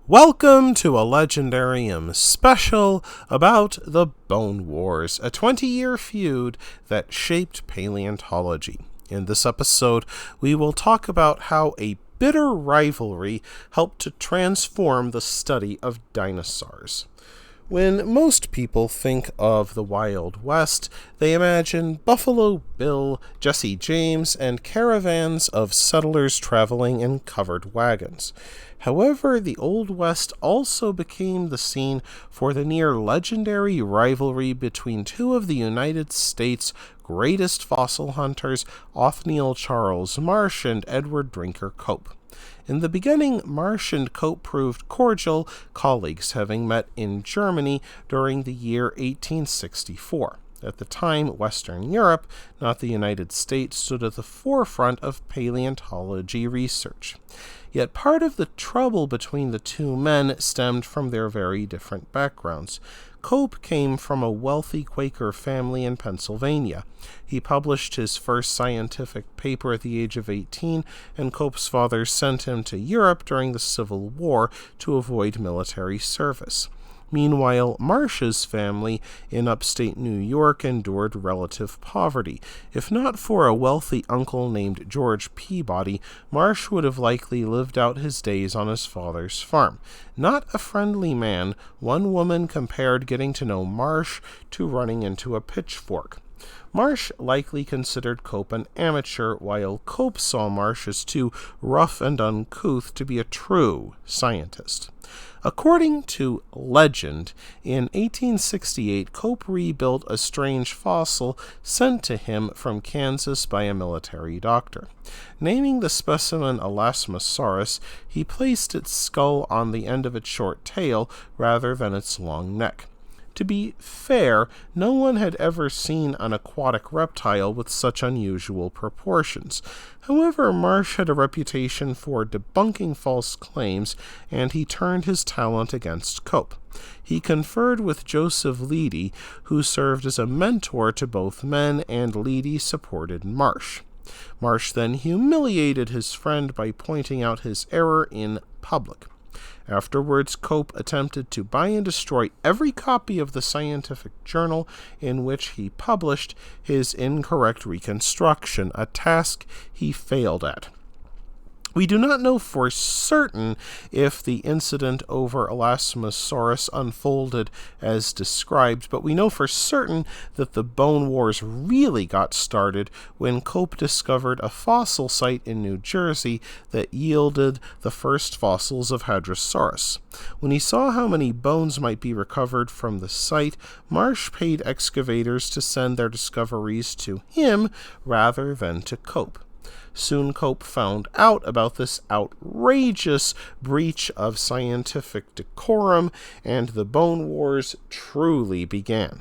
Welcome to a Legendarium special about the Bone Wars, a 20-year feud that shaped paleontology. In this episode, we will talk about how a bitter rivalry helped to transform the study of dinosaurs. When most people think of the Wild West, they imagine Buffalo Bill, Jesse James, and caravans of settlers traveling in covered wagons. However, the Old West also became the scene for the near-legendary rivalry between two of the United States' greatest fossil hunters, Othniel Charles Marsh and Edward Drinker Cope. In the beginning, Marsh and Cope proved cordial colleagues, having met in Germany during the year 1864. At the time, Western Europe, not the United States, stood at the forefront of paleontology research. Yet part of the trouble between the two men stemmed from their very different backgrounds. Cope came from a wealthy Quaker family in Pennsylvania. He published his first scientific paper at the age of 18, and Cope's father sent him to Europe during the Civil War to avoid military service. Meanwhile, Marsh's family in upstate New York endured relative poverty. If not for a wealthy uncle named George Peabody, Marsh would have likely lived out his days on his father's farm. Not a friendly man, one woman compared getting to know Marsh to running into a pitchfork. Marsh likely considered Cope an amateur, while Cope saw Marsh as too rough and uncouth to be a true scientist. According to legend, in 1868, Cope rebuilt a strange fossil sent to him from Kansas by a military doctor. Naming the specimen Elasmosaurus, he placed its skull on the end of its short tail rather than its long neck. To be fair, no one had ever seen an aquatic reptile with such unusual proportions. However, Marsh had a reputation for debunking false claims, and he turned his talent against Cope. He conferred with Joseph Leidy, who served as a mentor to both men, and Leidy supported Marsh. Marsh then humiliated his friend by pointing out his error in public. Afterwards, Cope attempted to buy and destroy every copy of the scientific journal in which he published his incorrect reconstruction, a task he failed at. We do not know for certain if the incident over Elasmosaurus unfolded as described, but we know for certain that the Bone Wars really got started when Cope discovered a fossil site in New Jersey that yielded the first fossils of Hadrosaurus. When he saw how many bones might be recovered from the site, Marsh paid excavators to send their discoveries to him rather than to Cope. Soon Cope found out about this outrageous breach of scientific decorum, and the Bone Wars truly began.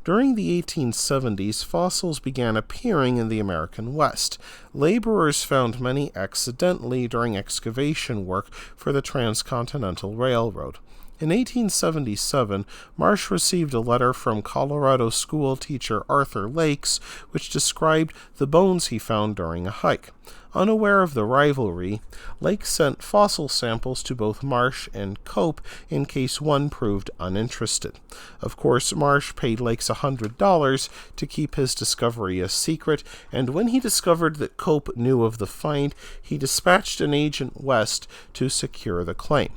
During the 1870s, fossils began appearing in the American West. Laborers found many accidentally during excavation work for the Transcontinental Railroad. In 1877, Marsh received a letter from Colorado school teacher Arthur Lakes, which described the bones he found during a hike. Unaware of the rivalry, Lakes sent fossil samples to both Marsh and Cope in case one proved uninterested. Of course, Marsh paid Lakes $100 to keep his discovery a secret, and when he discovered that Cope knew of the find, he dispatched an agent west to secure the claim.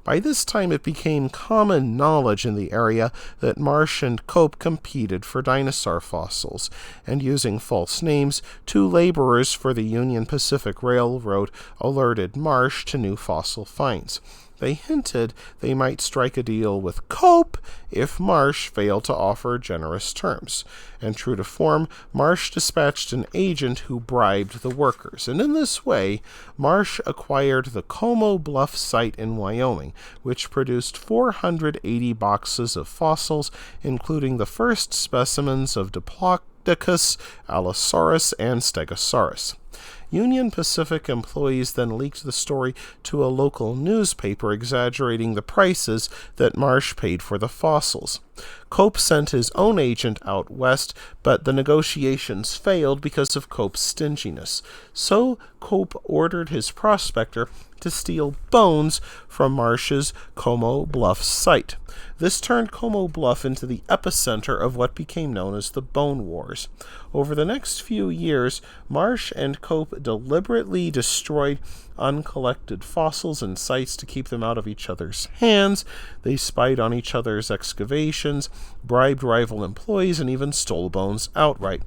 By this time, it became common knowledge in the area that Marsh and Cope competed for dinosaur fossils, and using false names, two laborers for the Union Pacific Railroad alerted Marsh to new fossil finds. They hinted they might strike a deal with Cope if Marsh failed to offer generous terms. And true to form, Marsh dispatched an agent who bribed the workers. And in this way, Marsh acquired the Como Bluff site in Wyoming, which produced 480 boxes of fossils, including the first specimens of Diplodocus, Allosaurus, and Stegosaurus. Union Pacific employees then leaked the story to a local newspaper, exaggerating the prices that Marsh paid for the fossils. Cope sent his own agent out west, but the negotiations failed because of Cope's stinginess. So Cope ordered his prospector to steal bones from Marsh's Como Bluff site. This turned Como Bluff into the epicenter of what became known as the Bone Wars. Over the next few years, Marsh and Cope deliberately destroyed uncollected fossils and sites to keep them out of each other's hands. They spied on each other's excavations, bribed rival employees, and even stole bones outright.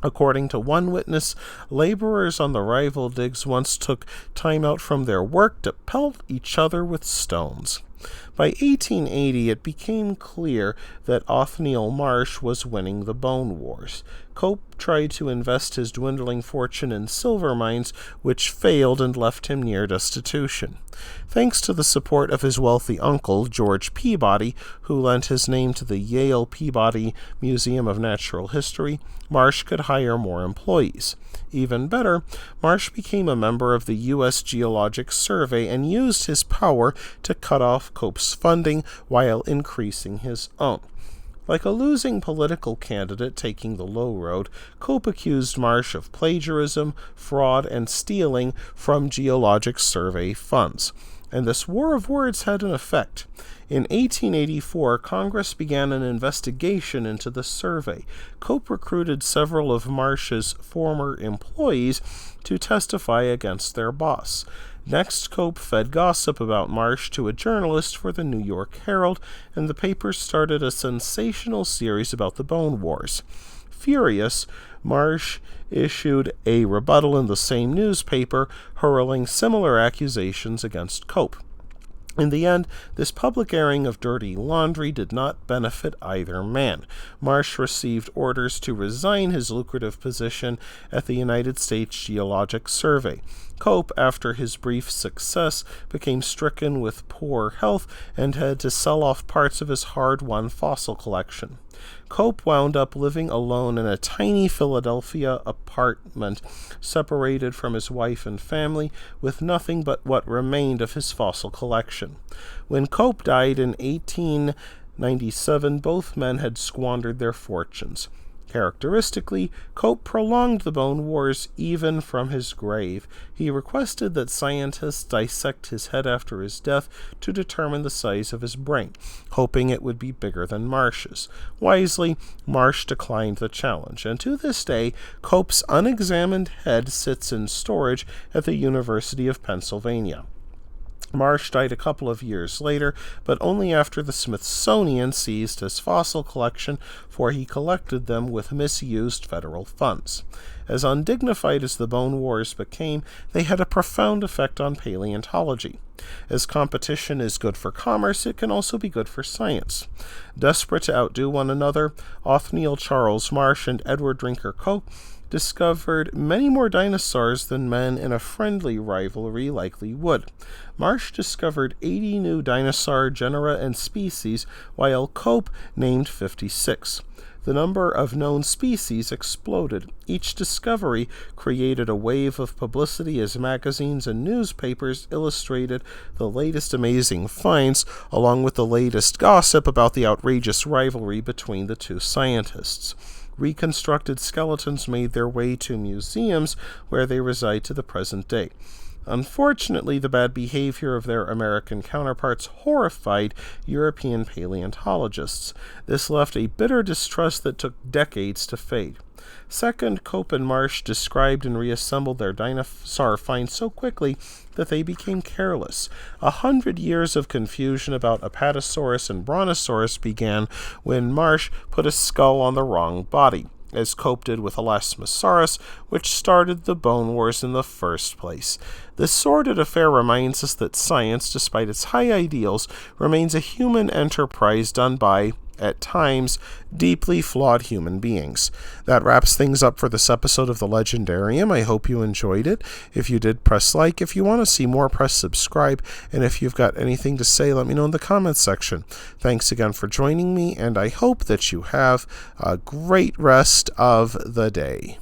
According to one witness, laborers on the rival digs once took time out from their work to pelt each other with stones. By 1880, it became clear that Othniel Marsh was winning the Bone Wars. Cope tried to invest his dwindling fortune in silver mines, which failed and left him near destitution. Thanks to the support of his wealthy uncle, George Peabody, who lent his name to the Yale Peabody Museum of Natural History, Marsh could hire more employees. Even better, Marsh became a member of the U.S. Geologic Survey and used his power to cut off Cope's funding while increasing his own. Like a losing political candidate taking the low road, Cope accused Marsh of plagiarism, fraud, and stealing from Geologic Survey funds. And this war of words had an effect. In 1884, Congress began an investigation into the survey. Cope recruited several of Marsh's former employees to testify against their boss. Next, Cope fed gossip about Marsh to a journalist for the New York Herald, and the paper started a sensational series about the Bone Wars. Furious, Marsh issued a rebuttal in the same newspaper, hurling similar accusations against Cope. In the end, this public airing of dirty laundry did not benefit either man. Marsh received orders to resign his lucrative position at the United States Geologic Survey. Cope, after his brief success, became stricken with poor health and had to sell off parts of his hard-won fossil collection. Cope wound up living alone in a tiny Philadelphia apartment, separated from his wife and family, with nothing but what remained of his fossil collection. When Cope died in 1897, both men had squandered their fortunes. Characteristically, Cope prolonged the Bone Wars even from his grave. He requested that scientists dissect his head after his death to determine the size of his brain, hoping it would be bigger than Marsh's. Wisely, Marsh declined the challenge, and to this day, Cope's unexamined head sits in storage at the University of Pennsylvania. Marsh died a couple of years later, but only after the Smithsonian seized his fossil collection, for he collected them with misused federal funds. As undignified as the Bone Wars became, they had a profound effect on paleontology. As competition is good for commerce, it can also be good for science. Desperate to outdo one another, Othniel Charles Marsh and Edward Drinker Cope discovered many more dinosaurs than men in a friendly rivalry likely would. Marsh discovered 80 new dinosaur genera and species, while Cope named 56. The number of known species exploded. Each discovery created a wave of publicity as magazines and newspapers illustrated the latest amazing finds, along with the latest gossip about the outrageous rivalry between the two scientists. Reconstructed skeletons made their way to museums, where they reside to the present day. Unfortunately, the bad behavior of their American counterparts horrified European paleontologists. This left a bitter distrust that took decades to fade. Second, Cope and Marsh described and reassembled their dinosaur finds so quickly that they became careless. 100 years of confusion about Apatosaurus and Brontosaurus began when Marsh put a skull on the wrong body, as Cope did with Elasmosaurus, which started the Bone Wars in the first place. This sordid affair reminds us that science, despite its high ideals, remains a human enterprise done by, at times, deeply flawed human beings. That wraps things up for this episode of The Legendarium. I hope you enjoyed it. If you did, press like. If you want to see more, press subscribe. And if you've got anything to say, let me know in the comments section. Thanks again for joining me, and I hope that you have a great rest of the day.